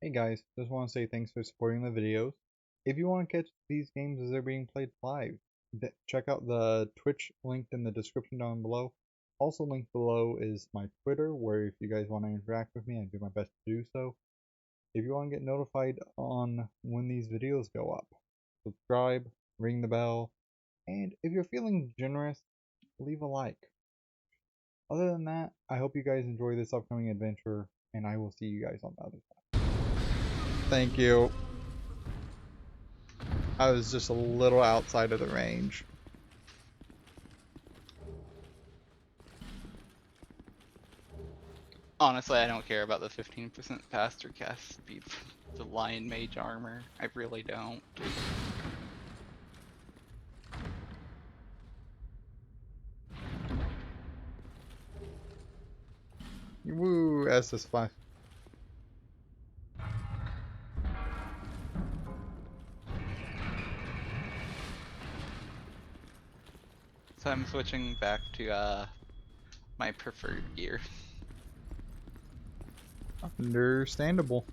Hey guys, just want to say thanks for supporting the videos. If you want to catch these games as they're being played live, check out the Twitch linked in the description down below. Also linked below is my Twitter, where if you guys want to interact with me, I do my best to do so. If you want to get notified on when these videos go up, subscribe, ring the bell, and if you're feeling generous, leave a like. Other than that, I hope you guys enjoy this upcoming adventure, and I will see you guys on the other side. Thank you. I was just a little outside of the range. Honestly, I don't care about the 15% faster cast speed for the Lion Mage armor. I really don't. Woo, SS5. So I'm switching back to my preferred gear. Understandable.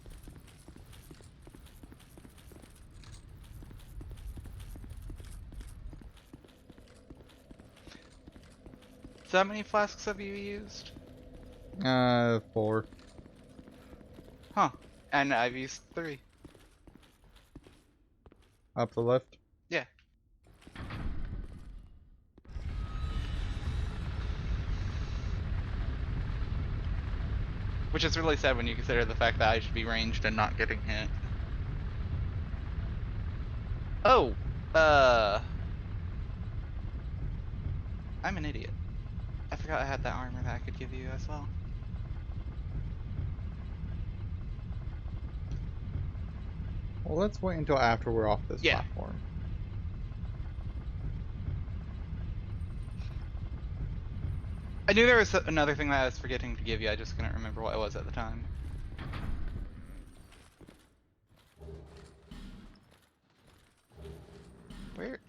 So how many flasks have you used? 4. Huh. And I've used 3. Up the left. Yeah. Which is really sad when you consider the fact that I should be ranged and not getting hit. Oh! I'm an idiot. I forgot I had that armor that I could give you as well. Well, let's wait until after we're off this Yeah. platform. I knew there was another thing that I was forgetting to give you, I just couldn't remember what it was at the time. Where?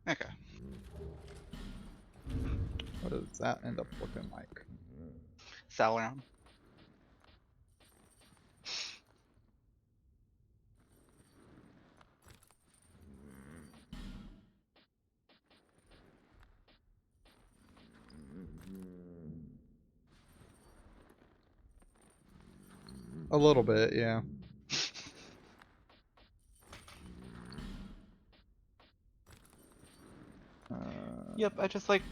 Okay. What does that end up looking like? Sauron. A little bit, yeah. Yep, I just like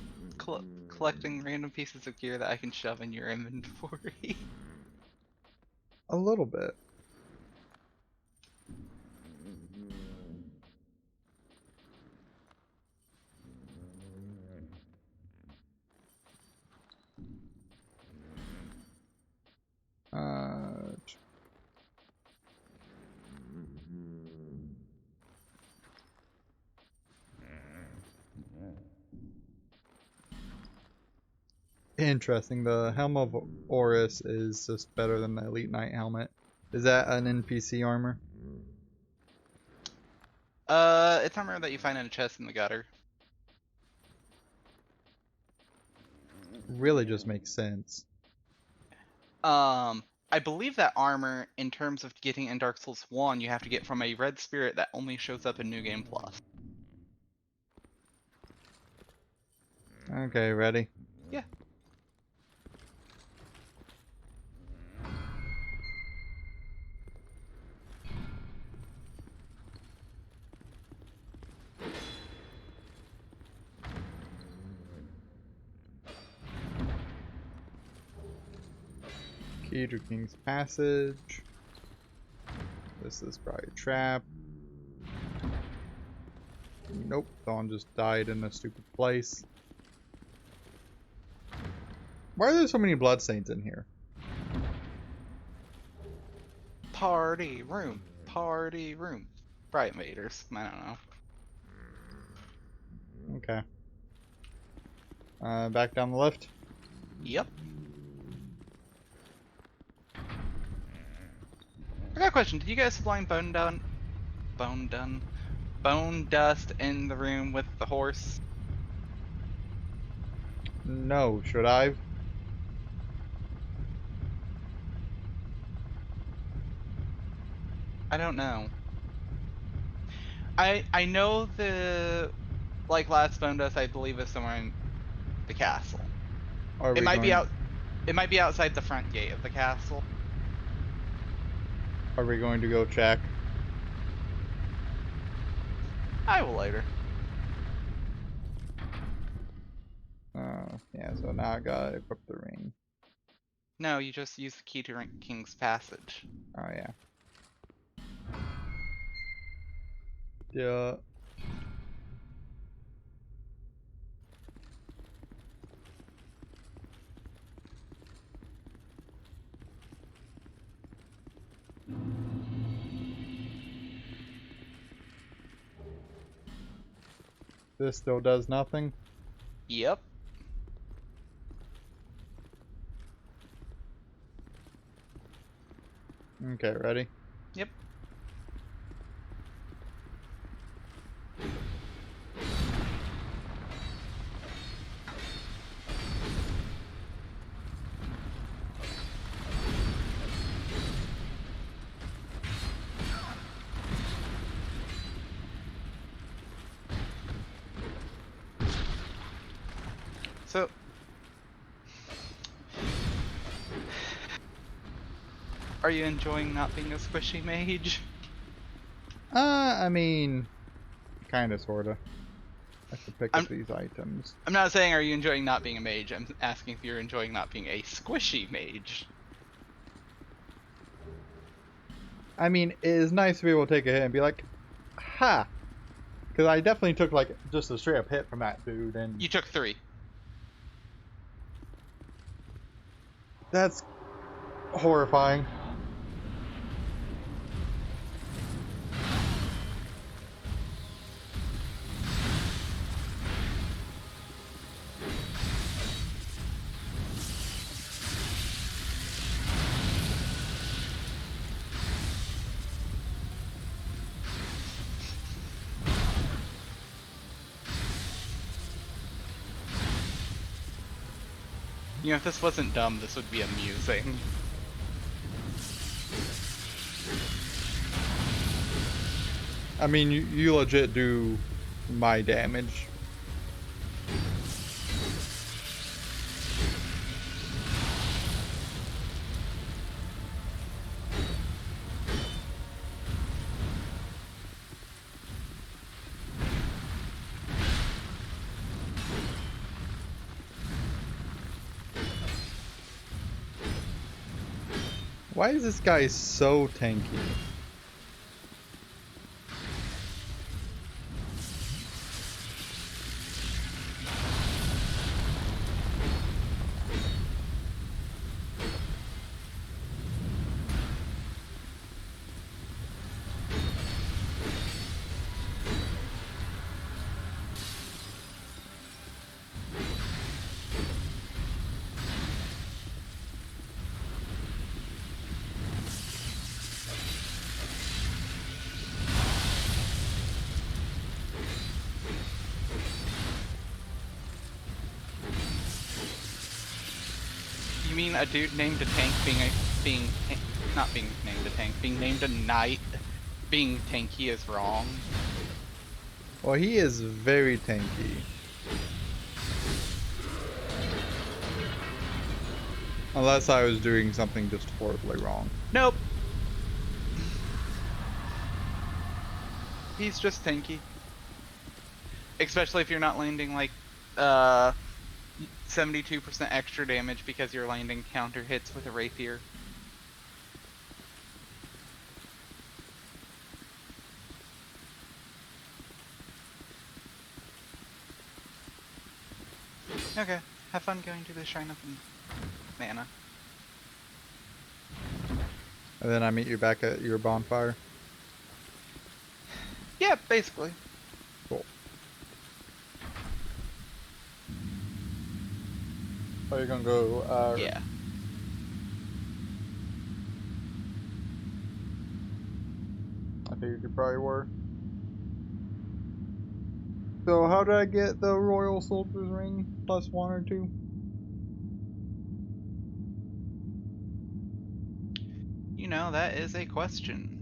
collecting random pieces of gear that I can shove in your inventory. A little bit. Uh, Interesting. The Helm of Horus is just better than the Elite Knight helmet. Is that an NPC armor? It's armor that you find in a chest in the gutter. Really just makes sense. I believe that armor, in terms of getting in Dark Souls 1, you have to get from a red spirit that only shows up in New Game Plus. Okay, ready? Yeah. Key to King's Passage. This is probably a trap. Nope, Dawn just died in a stupid place. Why are there so many bloodstains in here? Party room. Party room. Probably invaders. I don't know. Okay. Back down the left. Yep. I got a question. Did you guys blind Bone Done? Bone Done? bone dust in the room with the horse? No, should I? I don't know. I know the last bone dust I believe is somewhere in the castle. Are It we might be going? out. It might be outside the front gate of the castle. Are we going to go check? I will later. Yeah. So now I gotta equip the ring. No, you just use the key to King's Passage. Oh yeah. Yeah. This still does nothing. Yep. Okay, ready? Yep. So, are you enjoying not being a squishy mage? I mean, kinda, sorta. I have to pick up I'm these items. I'm not saying are you enjoying not being a mage. I'm asking if you're enjoying not being a squishy mage. I mean, it is nice to be able to take a hit and be like, ha! Because I definitely took, like, just a straight up hit from that dude, and You took 3. that's horrifying. You know, if this wasn't dumb, this would be amusing. I mean, you legit do my damage. Why is this guy so tanky? You mean a dude named a tank not being named a tank, being named a knight, being tanky is wrong? Well, he is very tanky. Unless I was doing something just horribly wrong. Nope. He's just tanky. Especially if you're not landing like 72% extra damage because you're landing counter hits with a rapier. Okay, have fun going to the Shrine of Mana. And then I meet you back at your bonfire. Yeah, basically. Cool. Oh, you're gonna go, Yeah. I figured you probably were. So how did I get the Royal Soldier's Ring plus 1 or 2? You know, that is a question.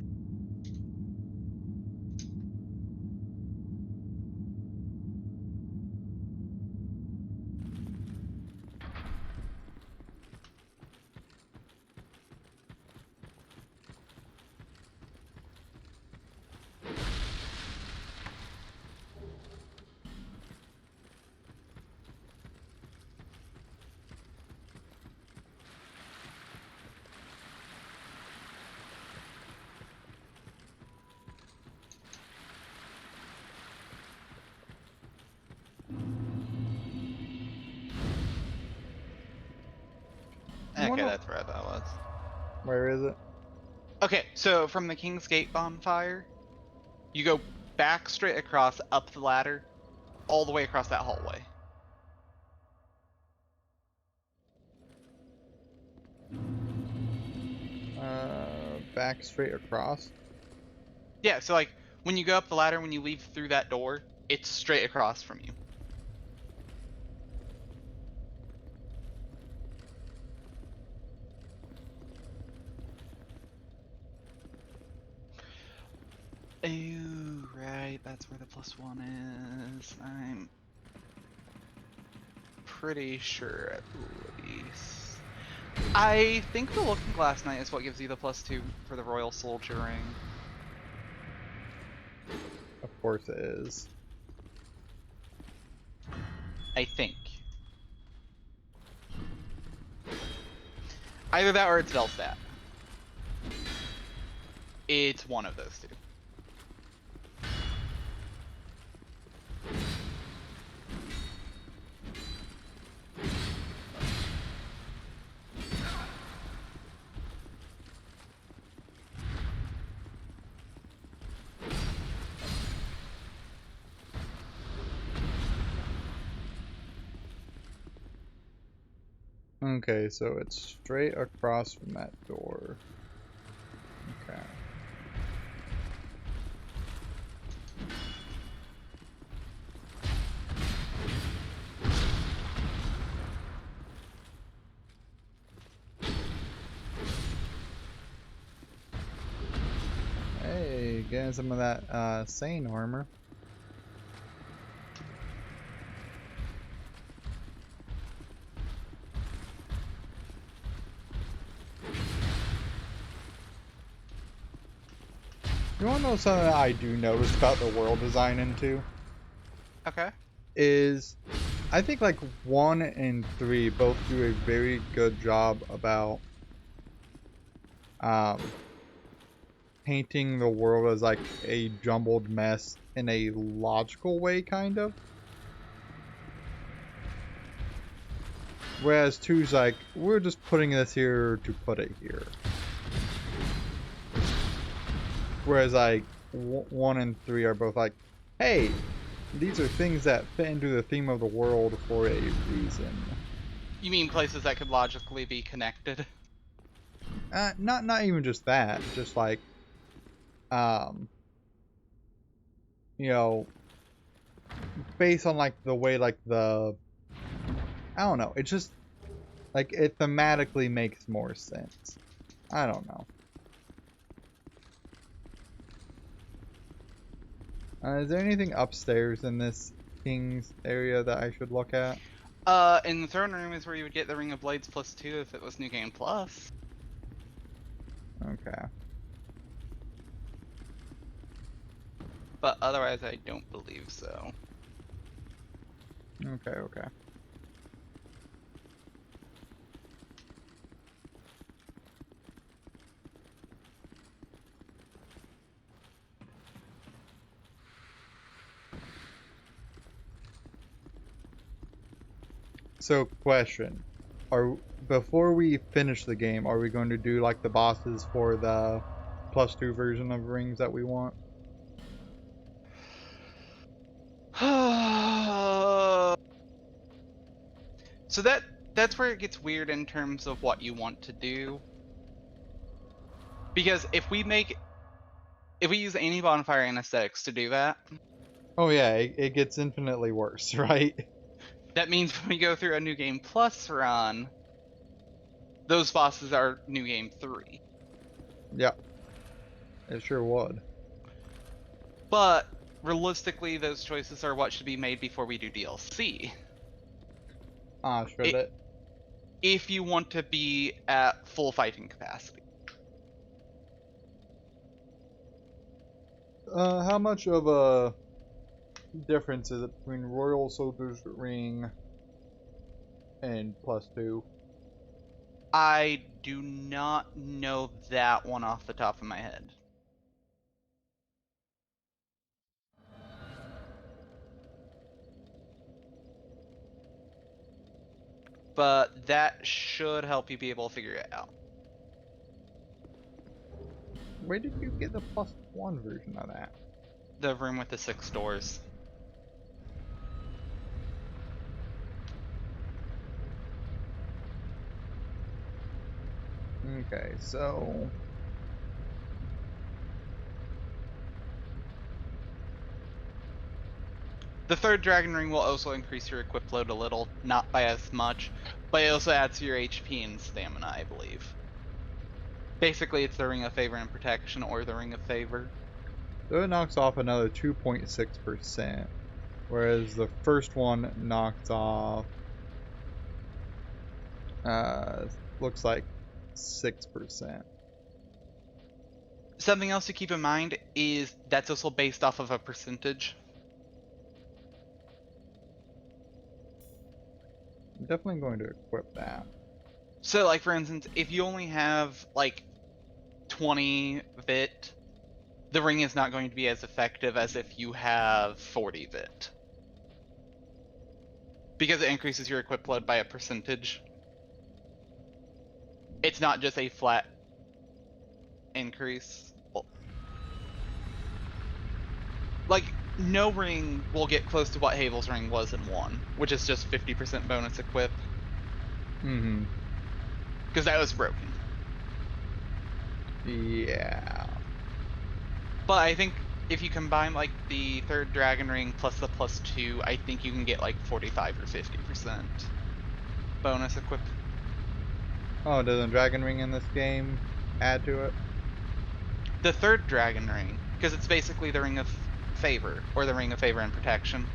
Okay, that's where that was. Where is it? Okay, so from the King's Gate bonfire, you go back straight across, up the ladder, all the way across that hallway. Back straight across. Yeah, so like when you go up the ladder, when you leave through that door, it's straight across from you. Oh, right, that's where the +1 is. I'm pretty sure, at least. I think the Looking Glass Knight is what gives you the +2 for the Royal Soldier Ring. Of course it is. I think. Either that or it's Velstadt. It's one of those two. Okay, so it's straight across from that door. Okay. Hey, getting some of that sane armor. You wanna know something that I do notice about the world design in 2? Okay. Is I think like 1 and 3 both do a very good job about um painting the world as like a jumbled mess in a logical way, kind of. Whereas 2's like, we're just putting this here to put it here. Whereas like 1 and 3 are both like, hey, these are things that fit into the theme of the world for a reason. You mean places that could logically be connected? Not even just that, just like, um, you know, based on like the way like I don't know, it just like it thematically makes more sense. I don't know. Is there anything upstairs in this king's area that I should look at? In the throne room is where you would get the Ring of Blades +2 if it was New Game Plus. Okay. But otherwise, I don't believe so. Okay, okay. So, question. Before we finish the game, are we going to do like the bosses for the +2 version of rings that we want? So that's where it gets weird in terms of what you want to do. Because if we use any bonfire anesthetics to do that, Oh yeah, it gets infinitely worse, right? That means when we go through a New Game Plus run, those bosses are New Game 3. Yep, it sure would. But realistically, those choices are what should be made before we do DLC. Ah, should It, it? if you want to be at full fighting capacity. How much of a difference is it between Royal Soldier's Ring and +2? I do not know that one off the top of my head. But that should help you be able to figure it out. Where did you get the +1 version of that? The room with the 6 doors. Okay, so The third dragon ring will also increase your equip load a little, not by as much, but it also adds to your HP and stamina, I believe. Basically, it's the Ring of Favor and Protection, or the Ring of Favor. it knocks off another 2.6%, whereas the first one knocks off, uh, looks like 6%. Something else to keep in mind is that's also based off of a percentage. I'm definitely going to equip that. So, like, for instance, if you only have, like, 20 VIT, the ring is not going to be as effective as if you have 40 VIT. Because it increases your equip load by a percentage. It's not just a flat increase. Well, like, no ring will get close to what Havel's ring was in 1, which is just 50% bonus equip. Mm-hmm. Because that was broken. Yeah. But I think if you combine, like, the third dragon ring plus the +2, I think you can get, like, 45 or 50% bonus equip. Oh, does the Dragon Ring in this game add to it? The third dragon ring, because it's basically the Ring of Favor, or the Ring of Favor and Protection.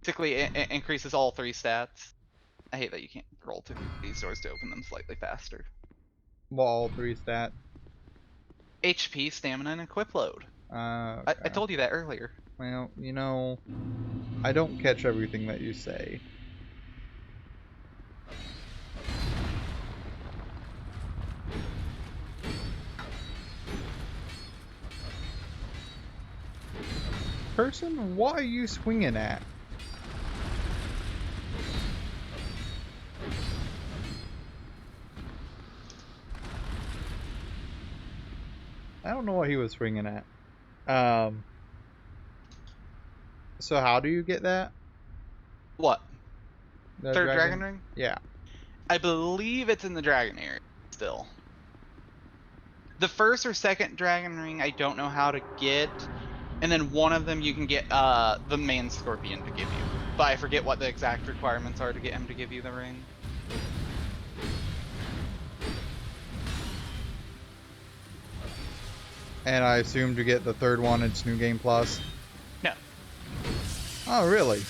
Basically, it increases all 3 stats. I hate that you can't roll to these doors to open them slightly faster. Well, all 3 stats. HP, stamina, and equip load. I Okay. told you that earlier. Well, I don't catch everything that you say. Person, what are you swinging at? I don't know what he was swinging at. So how do you get that? What? The Third dragon dragon? ring? Yeah. I believe it's in the dragon area still. The first or second dragon ring I don't know how to get, and then one of them you can get the man scorpion to give you. But I forget what the exact requirements are to get him to give you the ring. And I assume to get the third one, it's New Game Plus. No. Oh, really?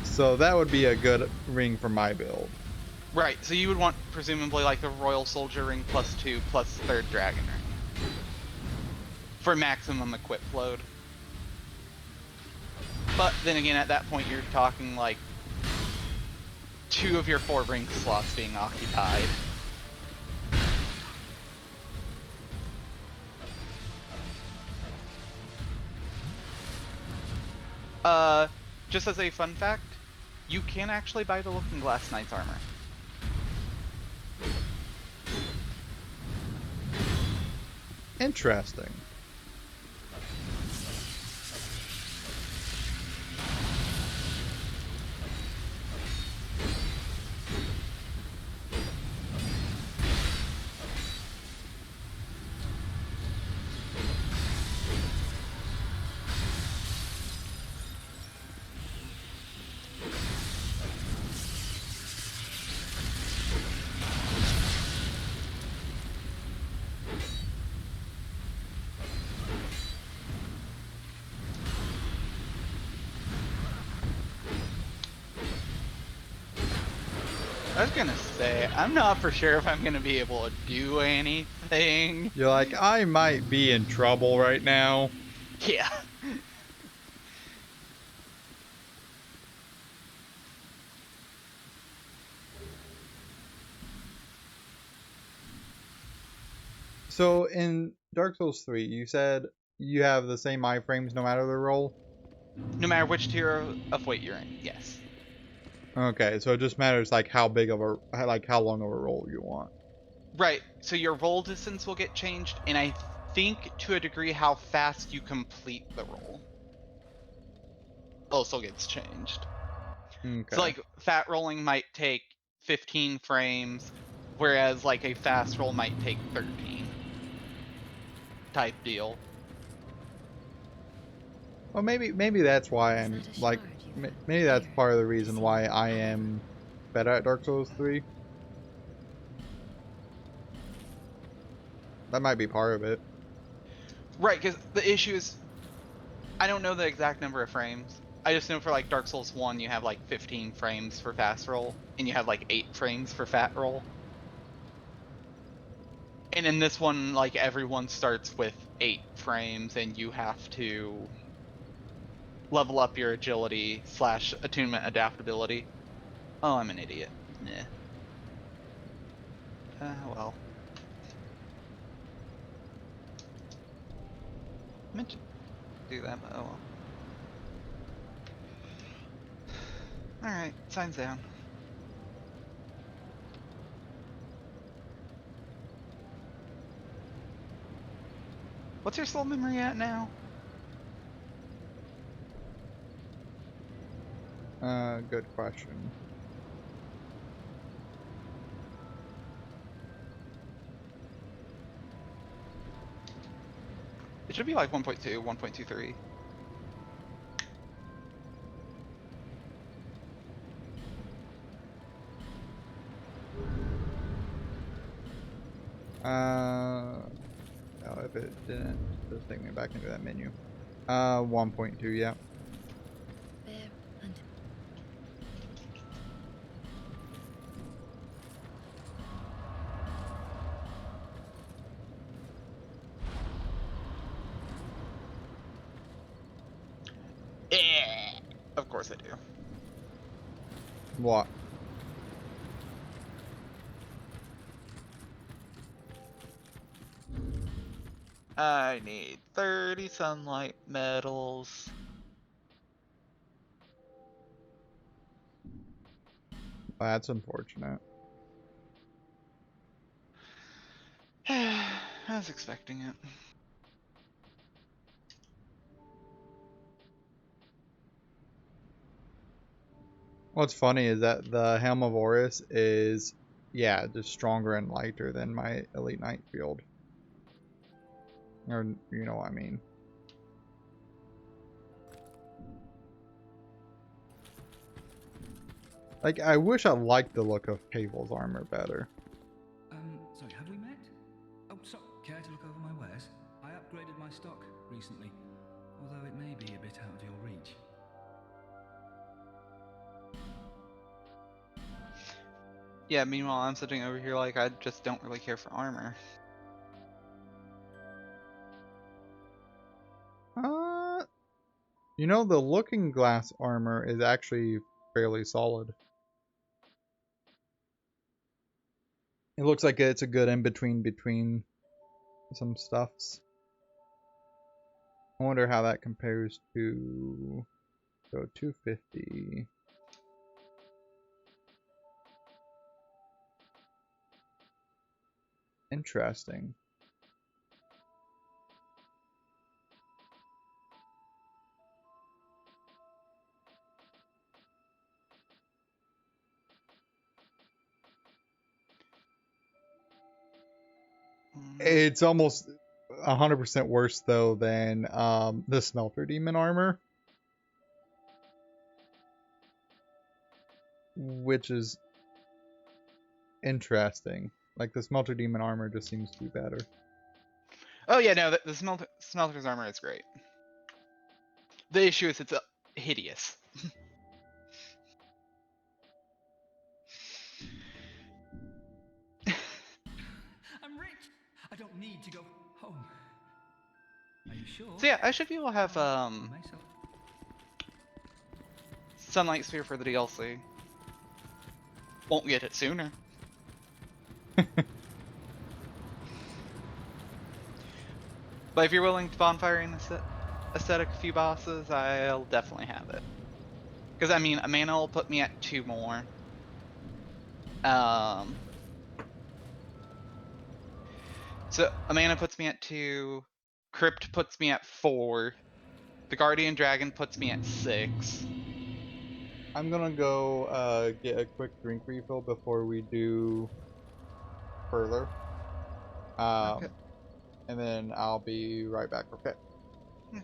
So that would be a good ring for my build. Right, so you would want presumably like the Royal Soldier ring +2 plus third dragon ring. For maximum equip load. But then again, at that point you're talking like 2 of your 4 ring slots being occupied. Just as a fun fact, you can actually buy the Looking Glass Knight's armor. Interesting. was gonna say, I'm not for sure if I'm gonna be able to do anything. You're like, I might be in trouble right now. Yeah. So in Dark Souls 3, you said you have the same iframes no matter the role? No matter which tier of weight you're in, yes. Okay, so it just matters like how big of a like how long of a roll you want. Right, so your roll distance will get changed, and I think to a degree how fast you complete the roll also gets changed. So Okay. like fat rolling might take 15 frames, whereas like a fast roll might take 13 type deal. Well, maybe that's why Is I'm that a like shard you've maybe that's prepared part of the to reason see why I power? am better at Dark Souls 3. That might be part of it. Right, because the issue is I don't know the exact number of frames. I just know for like Dark Souls 1 you have like 15 frames for fast roll, and you have like 8 frames for fat roll. And in this one, like everyone starts with 8 frames, and you have to level up your agility slash attunement adaptability. Oh, I'm an idiot. Nah. Well. I meant to do that, but oh well. Alright, signs down. What's your soul memory at now? Good question. It should be like 1.2, 1.23. Oh, if it didn't, just take me back into that menu. 1.2, yeah. Bear and Yeah. Of course I do. What? I need 30 sunlight medals. That's unfortunate. I was expecting it. What's funny is that the Helm of Horus is, yeah, just stronger and lighter than my Elite Knight field. Or, you know what I mean. Like, I wish I liked the look of Pavel's armor better. Sorry, have we met? Oh, so, care to look over my wares? I upgraded my stock recently, although it may be a bit out of your reach. Yeah, meanwhile I'm sitting over here like I just don't really care for armor. You know, the Looking Glass armor is actually fairly solid. It looks like it's a good in-between between some stuffs. I wonder how that compares to... So 250... Interesting. It's almost 100% worse though than the Smelter Demon armor, which is interesting. Like the Smelter Demon armor just seems to be better. Oh yeah, no, the smelter's armor is great. The issue is it's hideous. I'm rich. I don't need to go home. Are you sure? So yeah, I should be able to have You may so. Sunlight Sphere for the DLC. Won't get it sooner. But if you're willing to bonfire and aesthetic a few bosses, I'll definitely have it. Because I mean, a mana will put me at 2 more. So a mana puts me at 2. Crypt puts me at 4. The Guardian Dragon puts me at 6. I'm gonna go get a quick drink refill before we do further. Okay. And then I'll be right back, okay? Okay.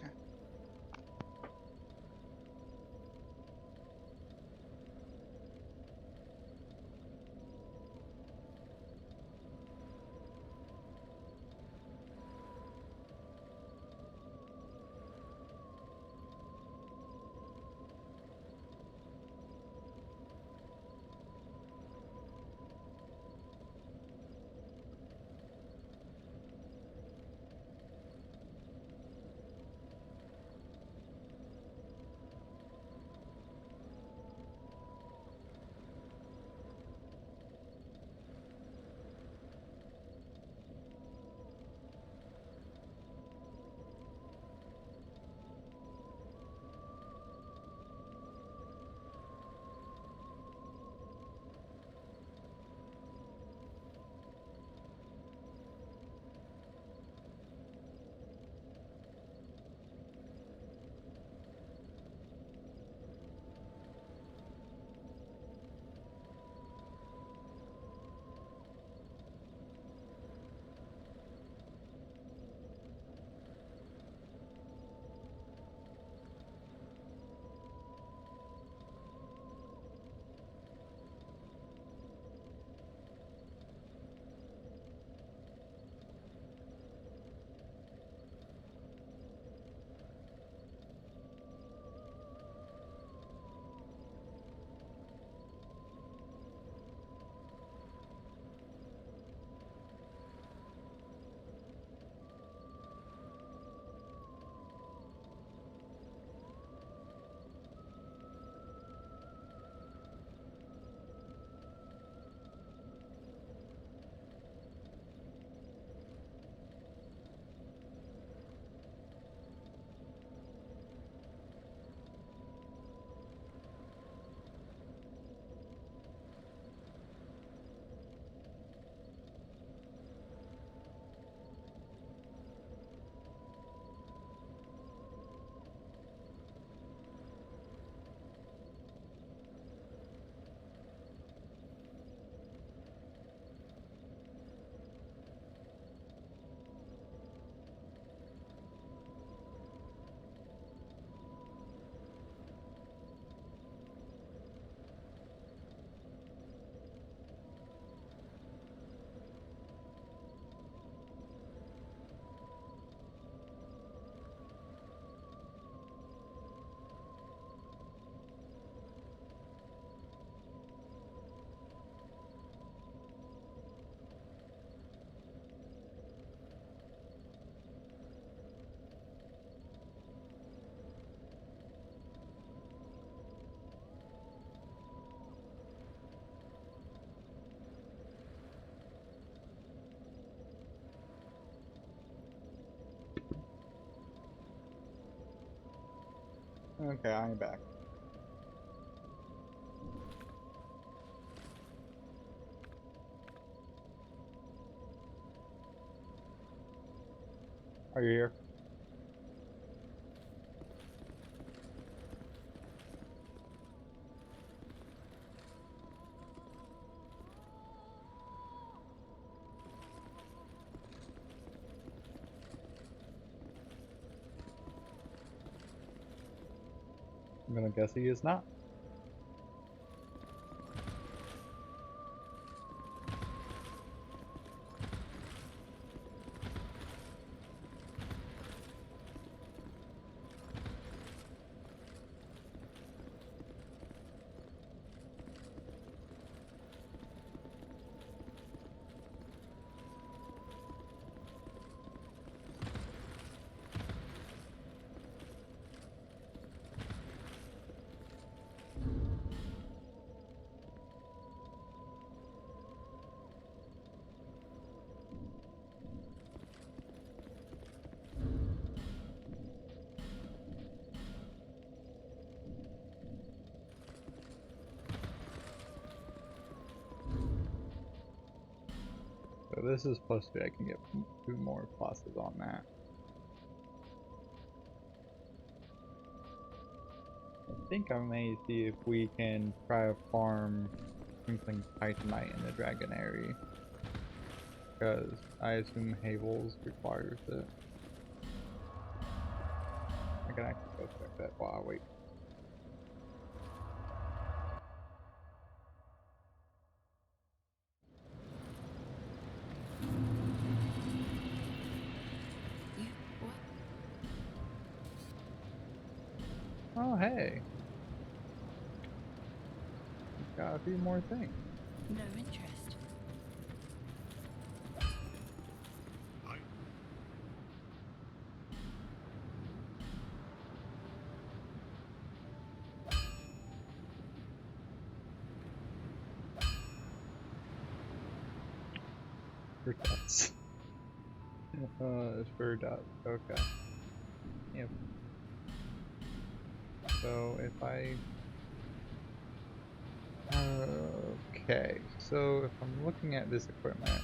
Okay, I'm back. Are you here? I'm gonna guess he is not. this is +3. I can get 2 more pluses on that. I think I may see if we can try to farm Twinkling Titanite in the Dragonary, because I assume Havel's requires it. I can actually go check that while I wait. You what? Oh hey, we've got a few more things. No interest. For dots. For dots. Okay. Yep. So if I okay, so if I'm looking at this equipment,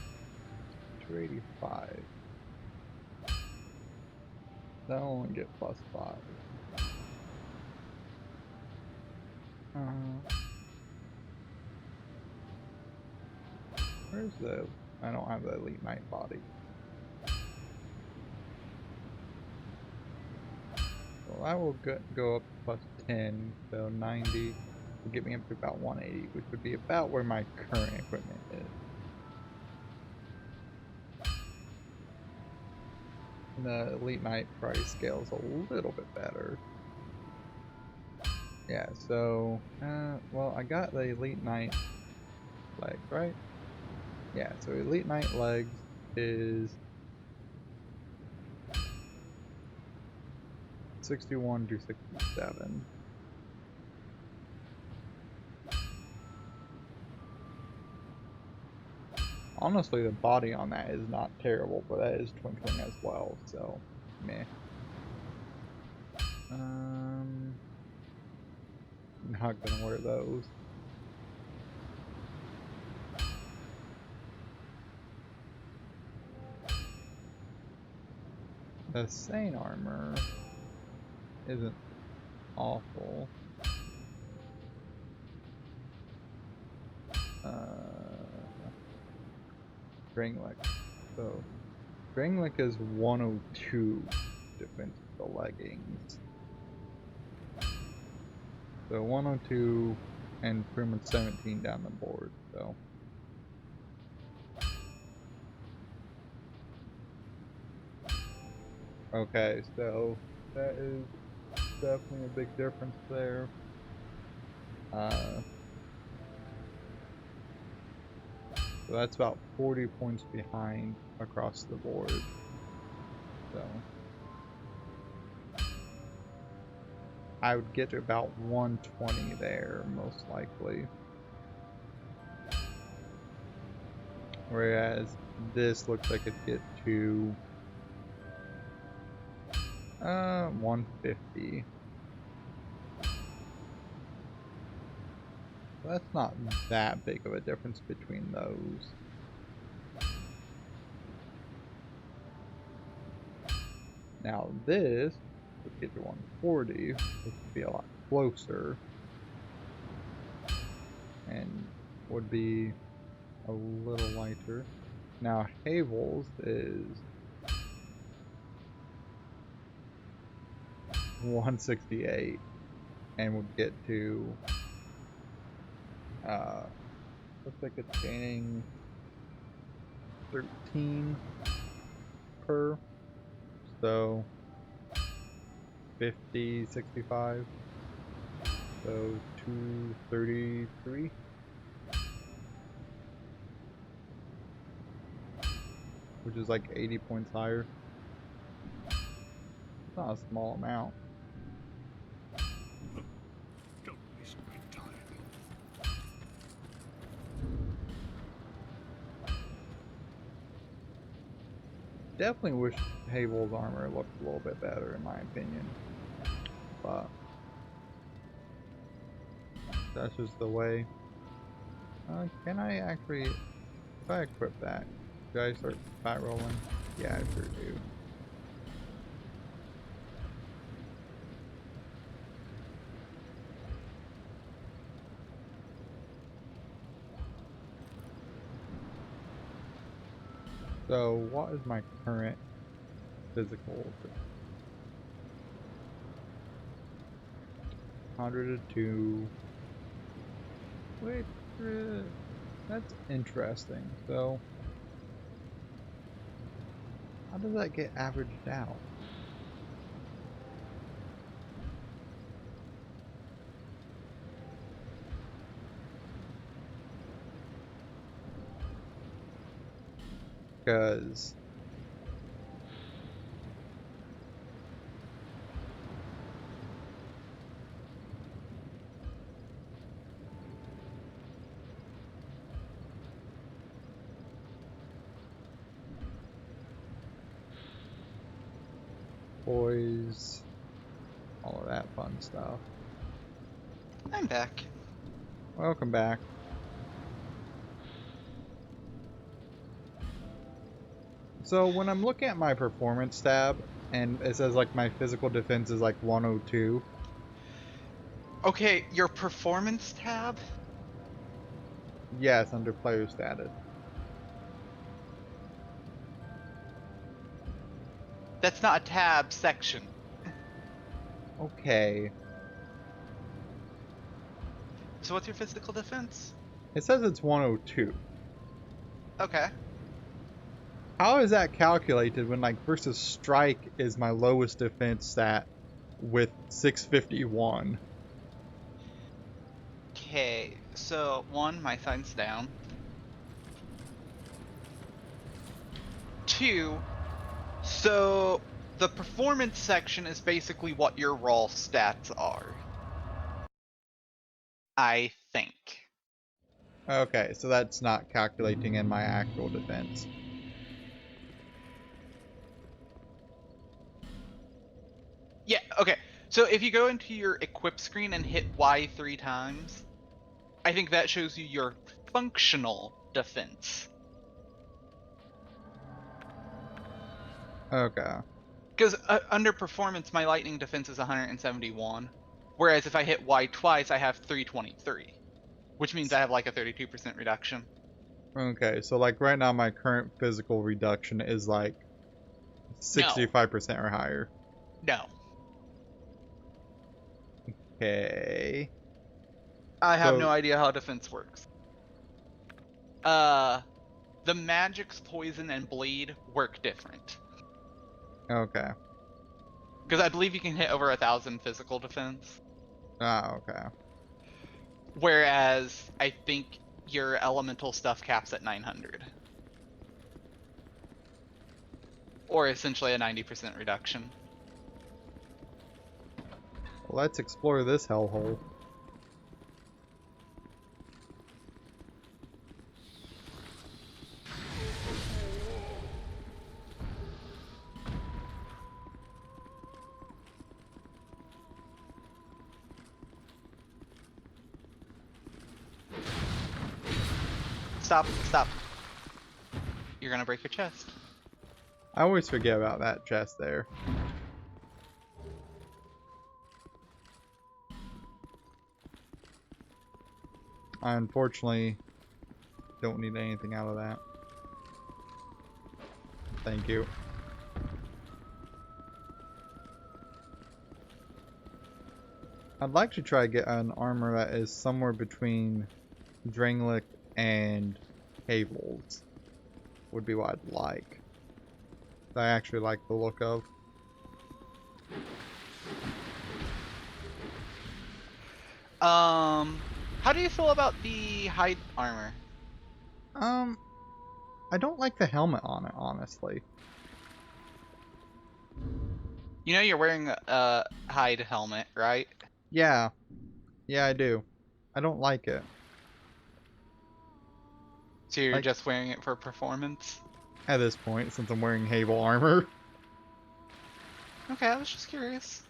285. That'll only get +5. Where's the? I don't have the Elite Knight body. Well, I will go up +10, so 90 will get me up to about 180, which would be about where my current equipment is. And the Elite Knight price scales a little bit better. Yeah, so, well, I got the Elite Knight legs, right? Yeah, so Elite Knight legs is 61 to 67. Honestly, the body on that is not terrible, but that is twinkling as well, so meh. Not gonna wear those. The Sane armor isn't awful. Gringlick. So, Gringlick is 102 defense to the leggings. So 102 and pretty much 17 down the board, so. Okay, so that is definitely a big difference there. So that's about 40 points behind across the board. So I would get to about 120 there, most likely. Whereas this looks like it'd get to 150. So that's not that big of a difference between those. Now this would get to 140, which would be a lot closer. And would be a little lighter. Now Havel's is 168 and would get to looks like it's gaining 13 per, so 50, 65, so 233, which is like 80 points higher. It's not a small amount. Definitely wish Havel's armor looked a little bit better in my opinion, but that's just the way. Can I actually, if I equip that, Should I start fat rolling? Yeah, I sure do. So, what is my current physical? 102. Wait, that's interesting. So, how does that get averaged out? Because boys, all of that fun stuff. I'm back. Welcome back. So when I'm looking at my performance tab and it says like my physical defense is like 102. Okay, your performance tab? Yes, under player status. That's not a tab section. Okay. So what's your physical defense? It says it's 102. Okay. How is that calculated when like versus strike is my lowest defense stat with 651? Okay, so one, my sign's down. Two, so the performance section is basically what your raw stats are. I think. Okay, so that's not calculating in my actual defense. Yeah, okay. So if you go into your equip screen and hit Y 3 times, I think that shows you your functional defense. Okay. Because under performance, my lightning defense is 171. Whereas if I hit Y twice, I have 323. Which means I have like a 32% reduction. Okay, so like right now my current physical reduction is like No. 65% or higher. No. Okay. I have So, no idea how defense works. The magics, poison, and bleed work different. okay. Because I believe you can hit over 1,000 physical defense. Ah, okay. Whereas I think your elemental stuff caps at 900. Or essentially a 90% reduction. Well, let's explore this hellhole. Stop, stop. You're gonna break your chest. I always forget about that chest there. I unfortunately don't need anything out of that. Thank you. I'd like to try to get an armor that is somewhere between Drangleic and Havel's. Would be what I'd like. That I actually like the look of. How do you feel about the hide armor? I don't like the helmet on it, honestly. You know you're wearing a hide helmet, right? Yeah. Yeah, I do. I don't like it. So you're Like, just wearing it for performance? at this point, since I'm wearing Havel armor. Okay, I was just curious.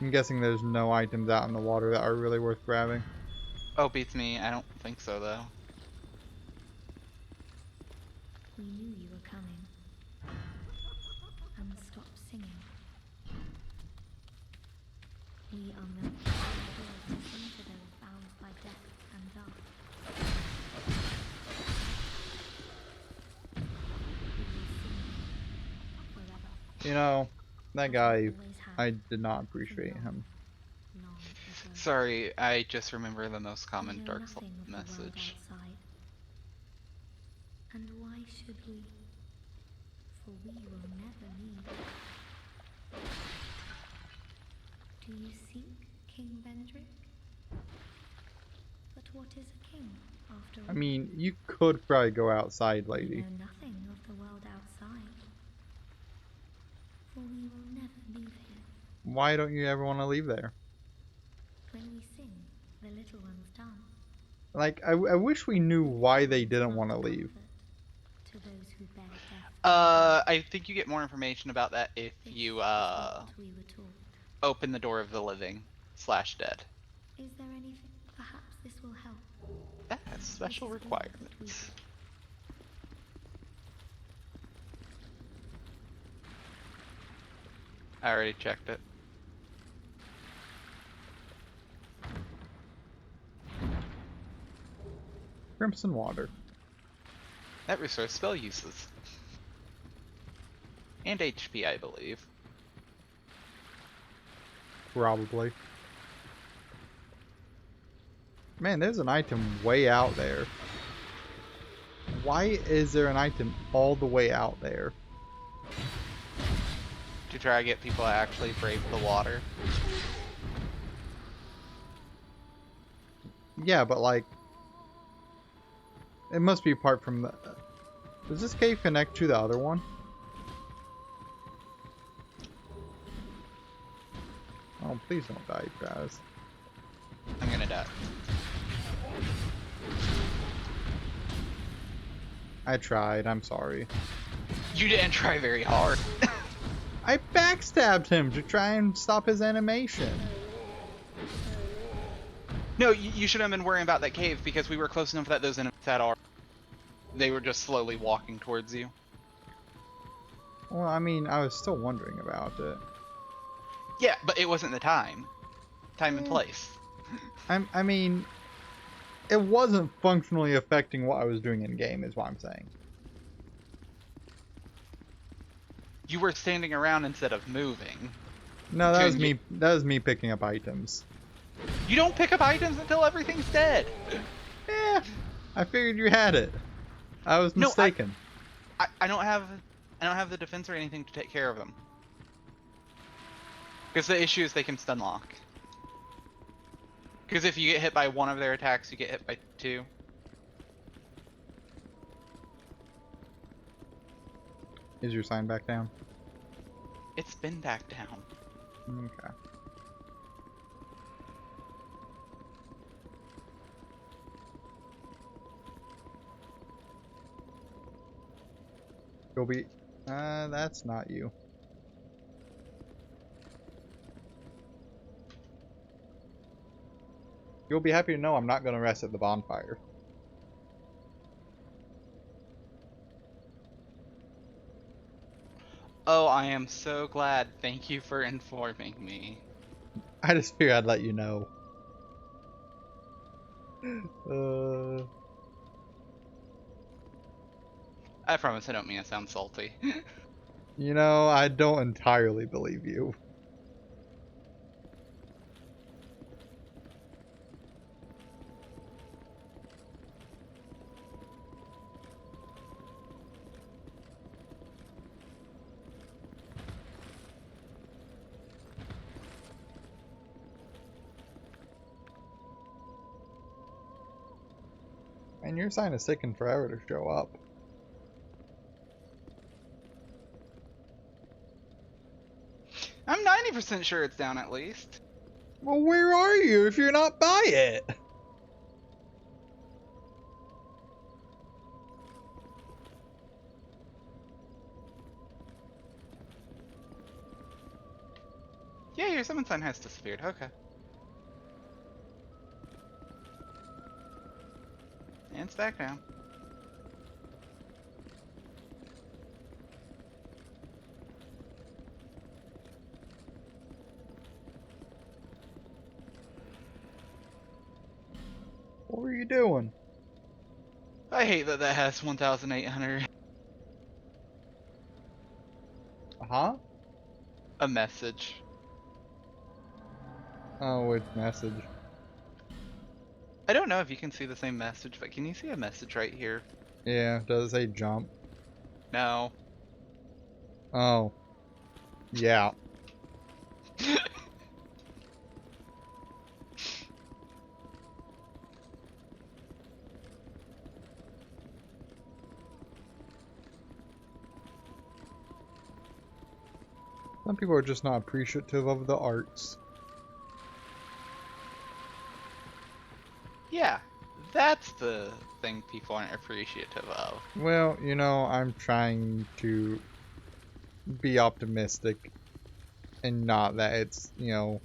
I'm guessing there's no items out in the water that are really worth grabbing. Oh, beats me. I don't think so, though. We knew you were coming. And stopped singing. We are meant to sing to those bound by death and dark. We will sing forever. You know, that guy, Always have. I did not appreciate him. Long ago. Sorry, I just remember the most We common know Dark Souls nothing of the world message. outside. And why should we? For we will never need. Do you seek King Bendrick? But what is a king, after all? I mean, you could probably go outside, We lady. know nothing of the world outside. For we will never leave here. Why don't you ever want to leave there? When we sing, the little ones dance. Like, I wish we knew why they didn't want to leave. To those who bear death. I think you get more information about that if you, We were taught. open the door of the living / dead. Is there anything? Perhaps this will help. That has special This is all that we requirements. I already checked it. Crimson water. That restores spell uses. And HP, I believe. Probably. Man, there's an item way out there. Why is there an item all the way out there? To try to get people to actually brave the water. Yeah, but like... It must be apart from the... Does this cave connect to the other one? Oh, please don't die, Travis. I'm gonna die. I tried, I'm sorry. You didn't try very hard. I backstabbed him to try and stop his animation. No, you should have been worrying about that cave because we were close enough that those enemies had our... They were just slowly walking towards you. Well, I mean, I was still wondering about it. Yeah, but it wasn't the time. Time and place. I mean, it wasn't functionally affecting what I was doing in game, is what I'm saying. You were standing around instead of moving. No, that was Couldn't me. That was me picking up items. You don't pick up items until everything's dead. Yeah, I figured you had it. I was No, mistaken. I don't have the defense or anything to take care of them. Because the issue is they can stun lock. Because if you get hit by one of their attacks, you get hit by two. Is your sign back down? It's been back down. Okay. You'll be... that's not you. You'll be happy to know I'm not going to rest at the bonfire. Oh, I am so glad. Thank you for informing me. I just figured I'd let you know. I promise I don't mean to sound salty. You know, I don't entirely believe you. And your sign is taking forever to show up. I'm 90% sure it's down at least. Well, where are you if you're not by it? Yeah, Yeah, your summon sign has disappeared. Okay. And it's back down. What were you doing? I hate that that has 1,800. Huh? A message. Oh, which message? I don't know if you can see the same message, but can you see a message right here? Yeah, does it say jump? No. Oh. Yeah. Some people are just not appreciative of the arts. Yeah, that's the thing people aren't appreciative of. Well, you know, I'm trying to be optimistic and not that it's, you know,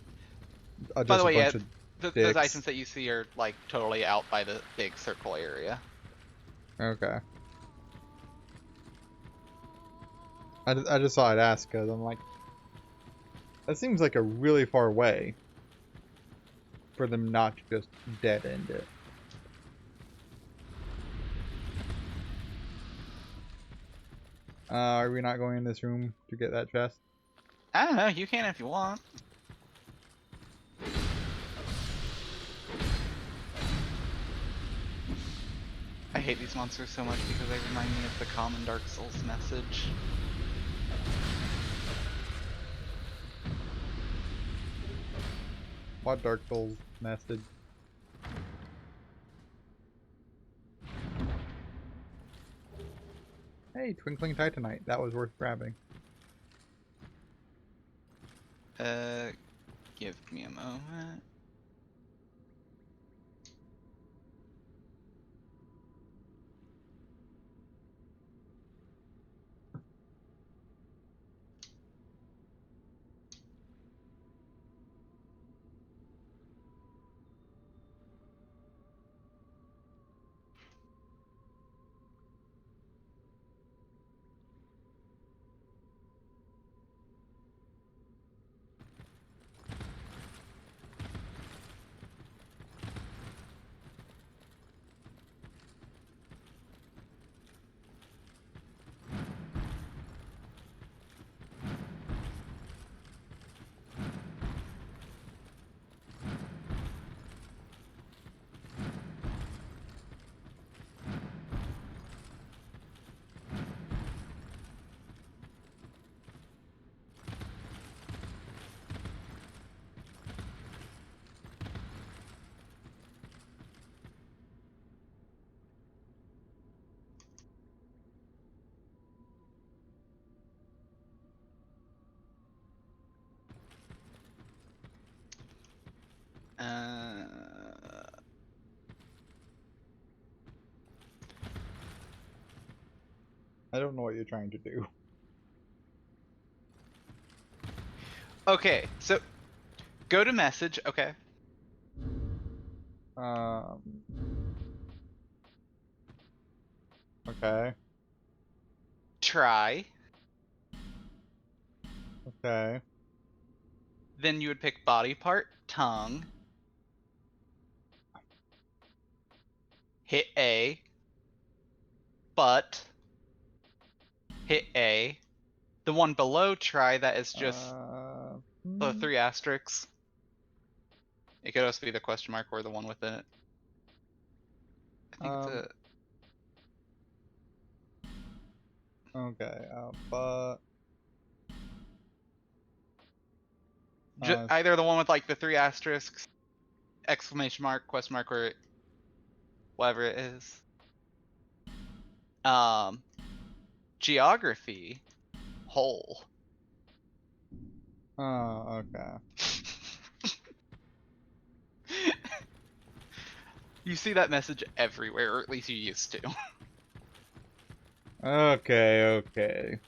By the just a way, yeah, bunch of those dicks. items that you see are like totally out by the big circle area. Okay. I just thought I'd ask because I'm like, that seems like a really far way for them not to just dead end it. Are we not going in this room to get that chest? I don't know, you can if you want. I hate these monsters so much because they remind me of the common Dark Souls message. What Dark Souls message? Hey, Twinkling Titanite. That was worth grabbing. Give me a moment. Uh, I don't know what you're trying to do. okay, so go to message, okay. Um. Okay. Try. Okay. Then you would pick body part, tongue. Hit A. Butt. Hit A. The one below try that is just the 3 asterisks. It could also be the question mark or the one within it. I think it's a... Okay. But. Either the one with like the 3 asterisks, exclamation mark, question mark, or whatever it is. Geography, hole. Oh, okay. You see that message everywhere, or at least you used to. Okay.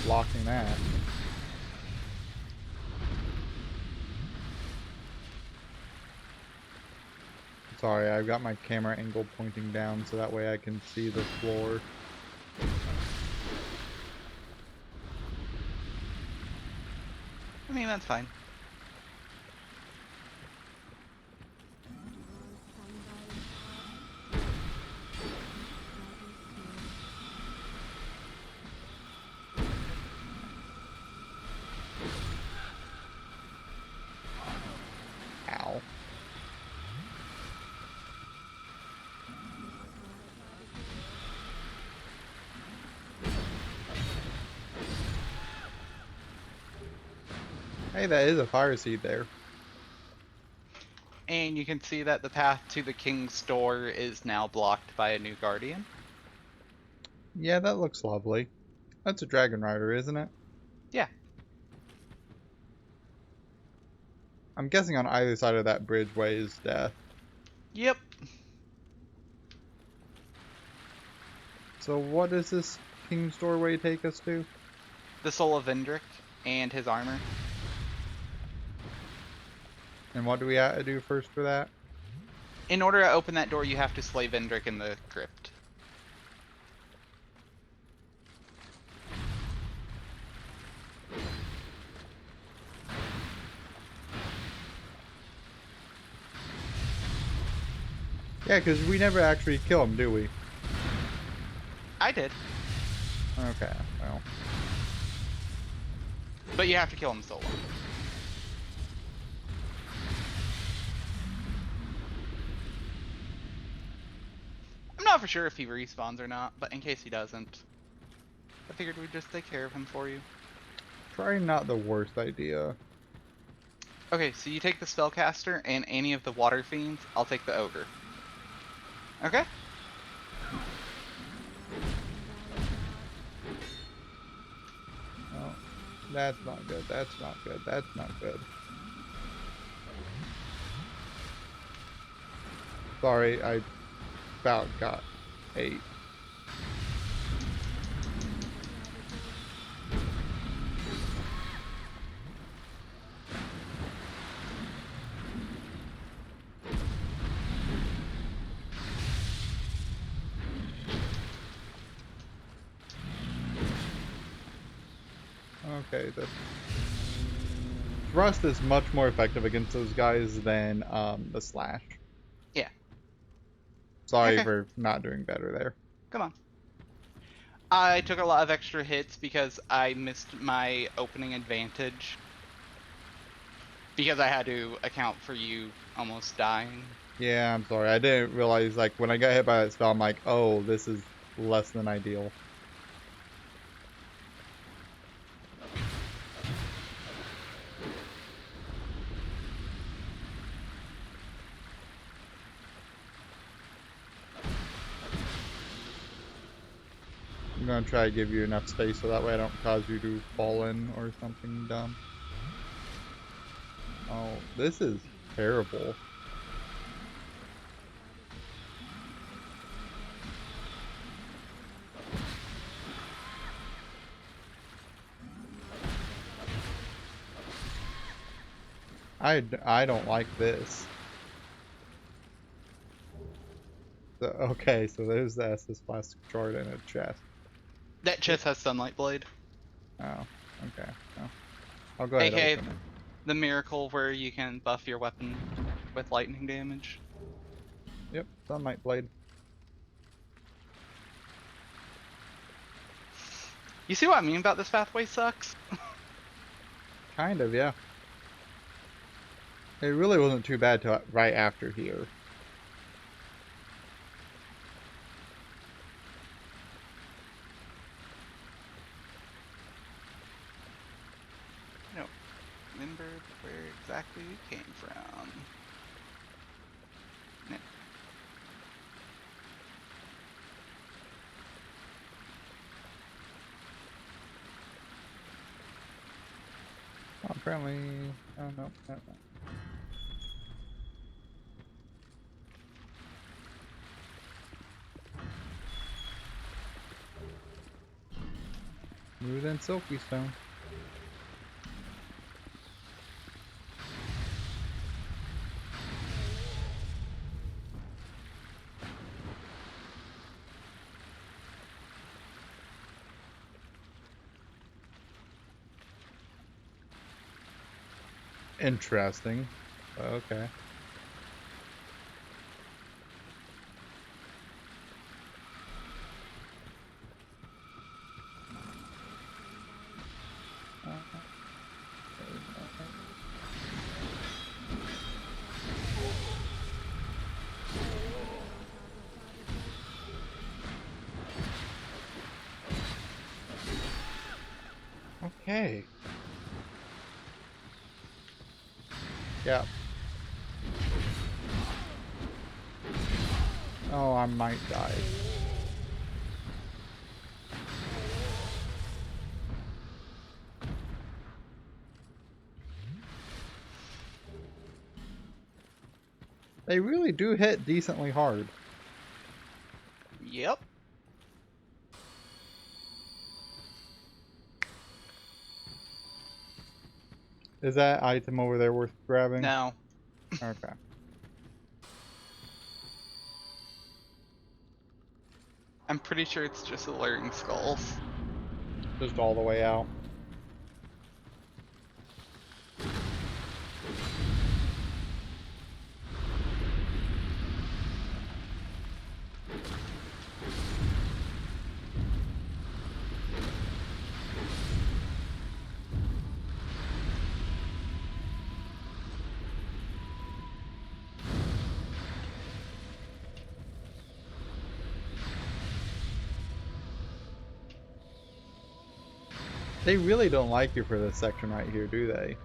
blocking that. Sorry, I've got my camera angle pointing down so that way I can see the floor. I mean, that's fine. Ow. Hey, that is a fire seed there. And you can see that the path to the king's door is now blocked by a new guardian. Yeah, that looks lovely. That's a dragon rider, isn't it? Yeah. I'm guessing on either side of that bridgeway is death. Yep. So what does this King's Doorway take us to? The soul of Vendrick and his armor. And what do we have to do first for that? In order to open that door, you have to slay Vendrick in the crypt. Yeah, because we never actually kill him, do we? I did. Okay, well. But you have to kill him solo. I'm not for sure if he respawns or not, but in case he doesn't, I figured we'd just take care of him for you. Probably not the worst idea. Okay, so you take the spellcaster and any of the water fiends. I'll take the ogre. Okay? Oh, that's not good, that's not good, that's not good. Sorry, I about got 8. Okay, the thrust is much more effective against those guys than the slash. Yeah. Sorry Okay. for not doing better there. Come on. I took a lot of extra hits because I missed my opening advantage. Because I had to account for you almost dying. Yeah, I'm sorry. I didn't realize, like, when I got hit by that spell, I'm like, oh, this is less than ideal. I'm gonna try to give you enough space so that way I don't cause you to fall in or something dumb. Oh, this is terrible. I don't like this. So, okay, so there's the Estus plastic shard in a chest. That chest has Sunlight Blade. Oh, okay. Well, I'll go ahead and AKA open it. the miracle where you can buff your weapon with lightning damage. Yep, Sunlight Blade. You see what I mean about this pathway sucks? Kind of, yeah. It really wasn't too bad till right after here. I don't remember where exactly we came from. No. Oh, apparently, oh no, no, no. Smooth and silky stone. Interesting. Okay. Okay. Yeah. Oh, I might die. They really do hit decently hard. Yep. Is that item over there worth grabbing? No. Okay. I'm pretty sure it's just alluring skulls. Just all the way out. They really don't like you for this section right here, do they?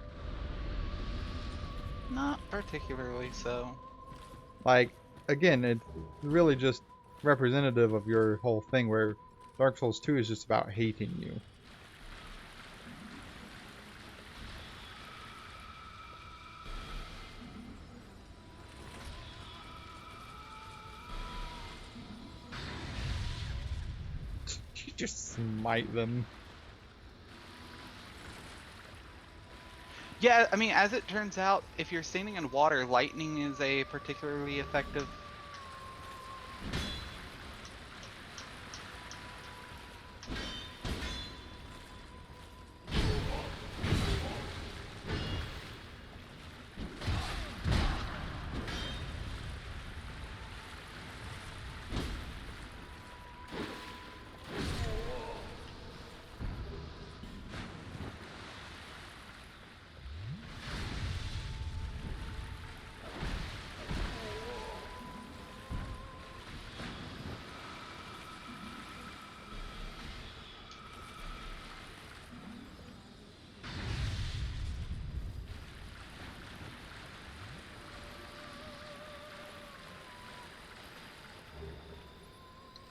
Not particularly so. Like, again, it's really just representative of your whole thing where Dark Souls 2 is just about hating you. You just smite them. Yeah, I mean, as it turns out, if you're standing in water, lightning is a particularly effective.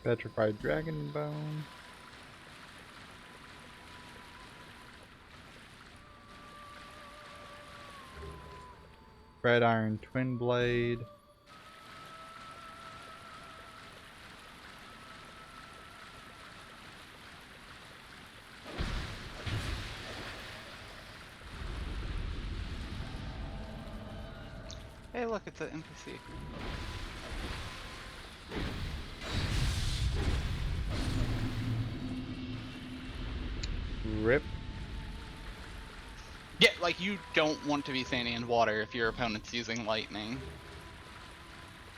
Petrified Dragon Bone. Red Iron Twin Blade. Hey, look, it's an NPC. Rip. Yeah, like you don't want to be standing in water if your opponent's using lightning.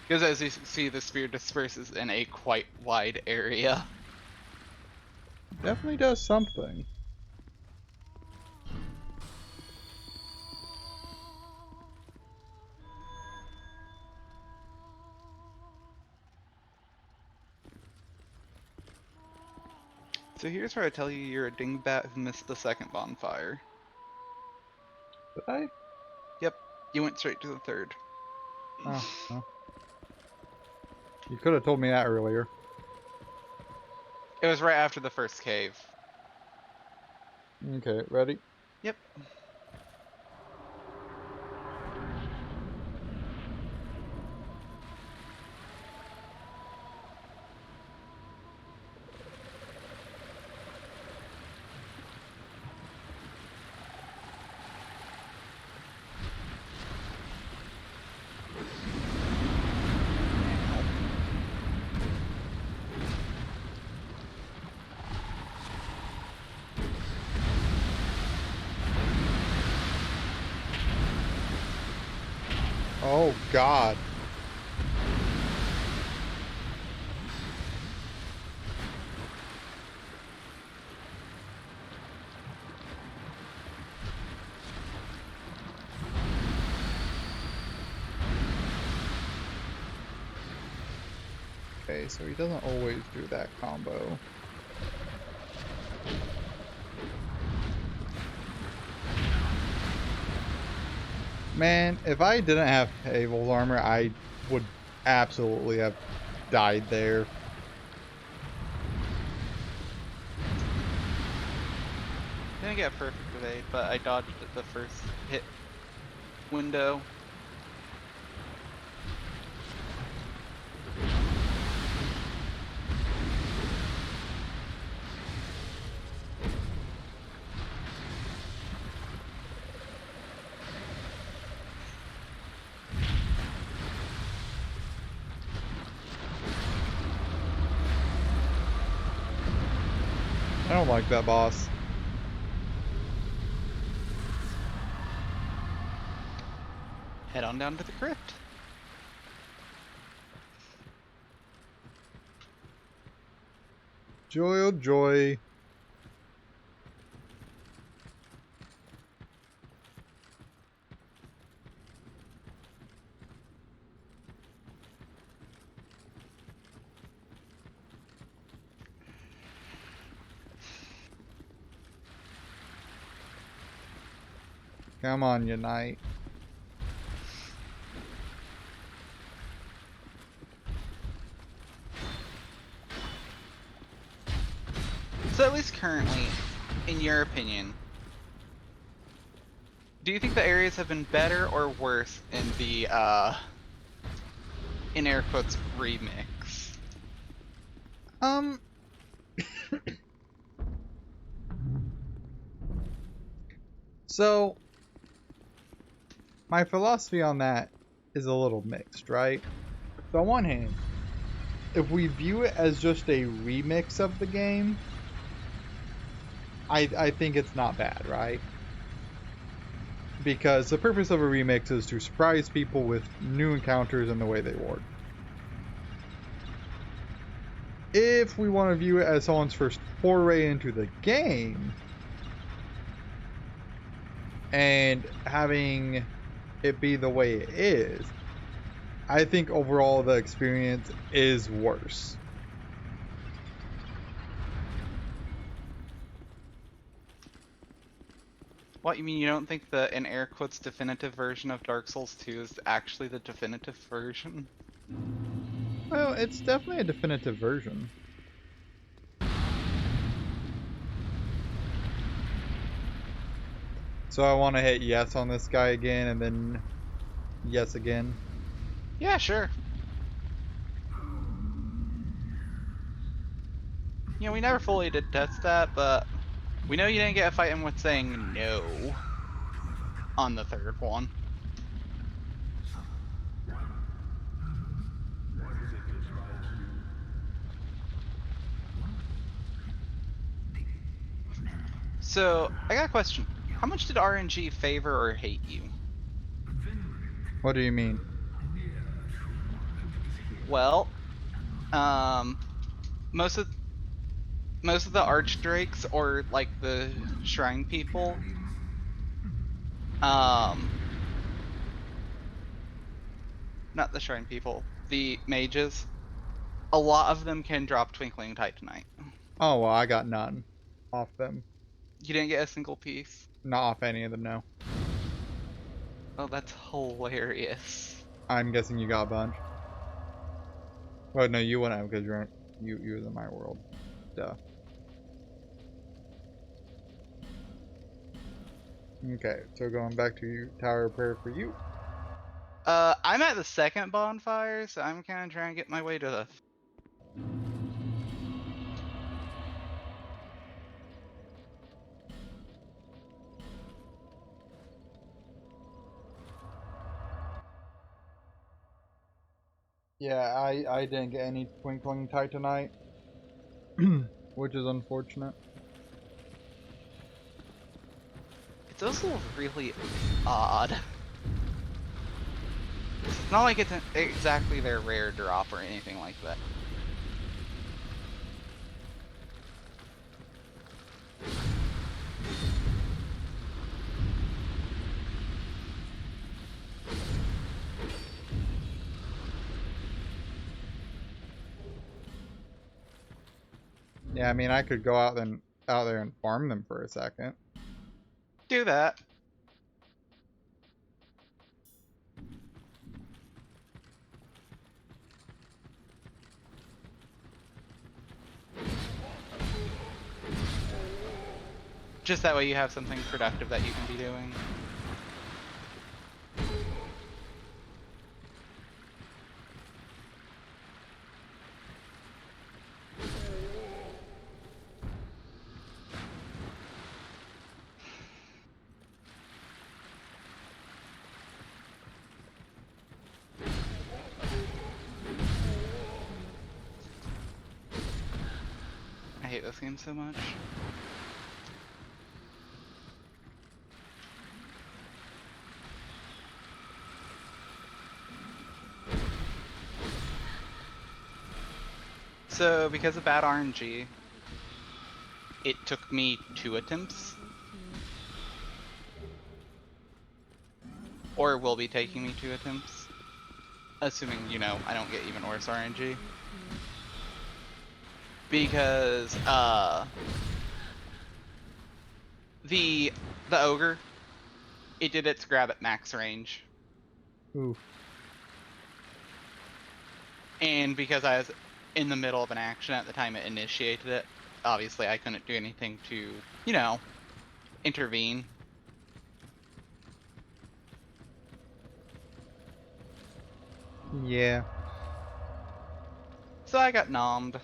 Because as you see, the spear disperses in a quite wide area. Definitely does something. So here's where I tell you you're a dingbat who missed the second bonfire. Did I? Yep, you went straight to the third. Oh, well. You could have told me that earlier. It was right after the first cave. Okay, ready? Yep. Oh God. Okay, so he doesn't always do that combo. Man, if I didn't have Havel's armor, I would absolutely have died there. Didn't get a perfect evade, but I dodged at the first hit window. I don't like that boss. Head on down to the crypt. Joy, oh joy. Come on, you knight. So at least currently, in your opinion, do you think the areas have been better or worse in the in air quotes remix? So my philosophy on that is a little mixed, right? So on one hand, if we view it as just a remix of the game, I think it's not bad, right? Because the purpose of a remix is to surprise people with new encounters and the way they work. If we want to view it as someone's first foray into the game, and having it be the way it is, I think overall the experience is worse. What, you mean you don't think the in air quotes definitive version of Dark Souls 2 is actually the definitive version? Well, it's definitely a definitive version. So I want to hit yes on this guy again and then yes again. Yeah, sure. You know, we never fully did test that, but we know you didn't get a fight in with saying no on the third one. So, I got a question. How much did RNG favor or hate you? What do you mean? Well, um, most of the archdrakes or like the shrine people, um, not the shrine people, the mages, a lot of them can drop Twinkling Titanite. Oh, well, I got none off them. You didn't get a single piece. Not off any of them, no. Oh, that's hilarious. I'm guessing you got a bunch. Well, no, you wouldn't have because you're in my world. Duh. Okay, so going back to Tower of Prayer for you. I'm at the second bonfire, so I'm kind of trying to get my way to the. Yeah, I didn't get any Twinkling Titanite, which is unfortunate. It's also really odd. It's not like it's exactly their rare drop or anything like that. Yeah, I mean, I could go out there and farm them for a second. Do that. Just that way you have something productive that you can be doing. I hate this game so much. So, because of bad RNG, it took me 2 attempts. Or will be taking me 2 attempts. Assuming, you know, I don't get even worse RNG. Because, the ogre, it did its grab at max range. Oof. And because I was in the middle of an action at the time it initiated it, obviously I couldn't do anything to, you know, intervene. Yeah. So I got nommed.